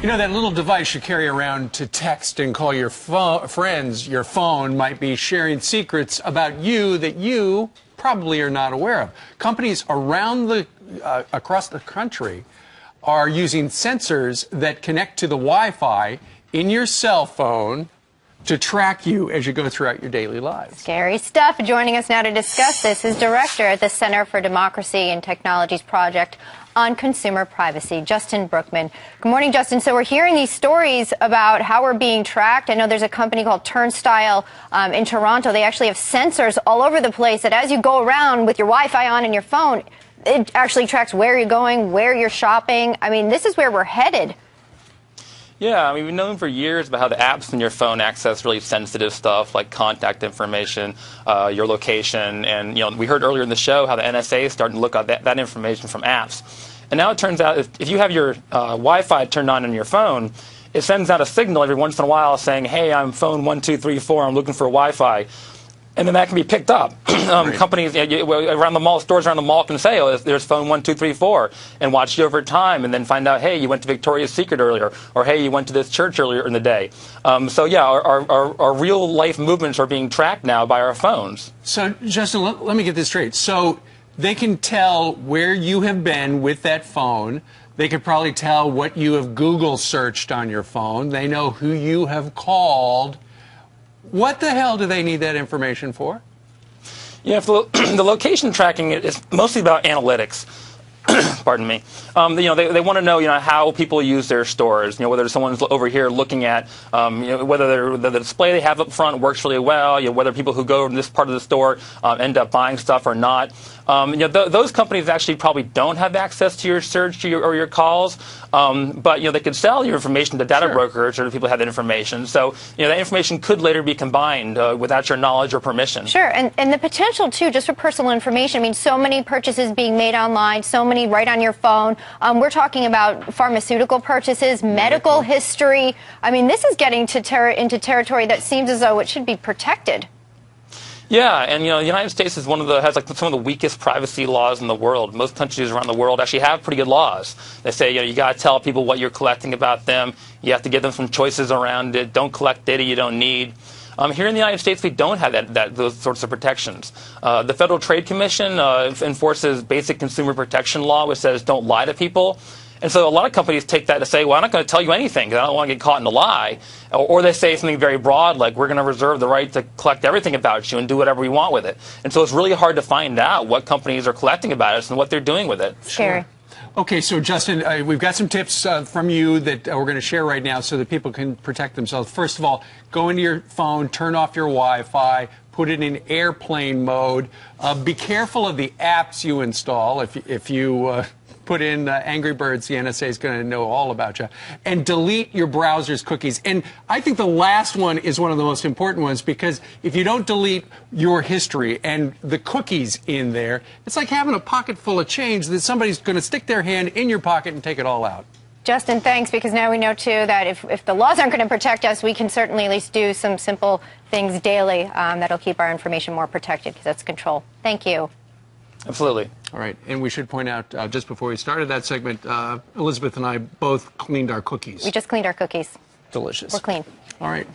You know, that little device you carry around to text and call your friends, your phone might be sharing secrets about you that you probably are not aware of. Companies around across the country are using sensors that connect to the Wi-Fi in your cell phone to track you as you go throughout your daily lives. Scary stuff. Joining us now to discuss this is Director at the Center for Democracy and Technologies Project on Consumer Privacy, Justin Brookman. Good morning, Justin. So we're hearing these stories about how we're being tracked. I know there's a company called Turnstile in Toronto. They actually have sensors all over the place that as you go around with your Wi-Fi on in your phone, it actually tracks where you're going, where you're shopping. I mean, this is where we're headed. Yeah, I mean, we've known for years about how the apps in your phone access really sensitive stuff like contact information, your location, and we heard earlier in the show how the NSA is starting to look at that information from apps. And now it turns out if you have your Wi-Fi turned on your phone, it sends out a signal every once in a while saying, "Hey, I'm phone 1234. I'm looking for Wi-Fi." And then that can be picked up. Right. Companies around the mall, stores around the mall can say, "Oh, there's phone 1234," and watch you over time, and then find out, "Hey, you went to Victoria's Secret earlier," or "Hey, you went to this church earlier in the day." So yeah, our real life movements are being tracked now by our phones. So Justin, let me get this straight. So they can tell where you have been with that phone. They could probably tell what you have Google searched on your phone. They know who you have called. What the hell do they need that information for? Yeah, for the location tracking is mostly about analytics. Pardon me. They want to know, how people use their stores. Whether someone's over here looking at, whether the display they have up front works really well. Whether people who go to this part of the store end up buying stuff or not. Those companies actually probably don't have access to your search or your calls, but they could sell your information to data brokers or to people who have that information. So that information could later be combined without your knowledge or permission. Sure, and the potential too, just for personal information. I mean, so many purchases being made online, so many right on your phone. We're talking about pharmaceutical purchases, medical history. I mean, this is getting into territory that seems as though it should be protected. Yeah, and the United States is has some of the weakest privacy laws in the world. Most countries around the world actually have pretty good laws. They say you got to tell people what you're collecting about them. You have to give them some choices around it. Don't collect data you don't need. Here in the United States, we don't have those sorts of protections. The Federal Trade Commission enforces basic consumer protection law, which says don't lie to people. And so a lot of companies take that to say, well, I'm not going to tell you anything because I don't want to get caught in a lie. Or they say something very broad, like we're going to reserve the right to collect everything about you and do whatever we want with it. And so it's really hard to find out what companies are collecting about us and what they're doing with it. Scary. Okay, so Justin, we've got some tips from you that we're going to share right now so that people can protect themselves. First of all, go into your phone, turn off your Wi-Fi, put it in airplane mode. Be careful of the apps you install. If you put in Angry Birds, the NSA is going to know all about you. And delete your browser's cookies. And I think the last one is one of the most important ones, because if you don't delete your history and the cookies in there, it's like having a pocket full of change that somebody's going to stick their hand in your pocket and take it all out. Justin, thanks, because now we know, too, that if the laws aren't going to protect us, we can certainly at least do some simple things daily that'll keep our information more protected, because that's control. Thank you. Absolutely. All right, and we should point out, just before we started that segment, Elizabeth and I both cleaned our cookies. We just cleaned our cookies. Delicious. We're clean. All right.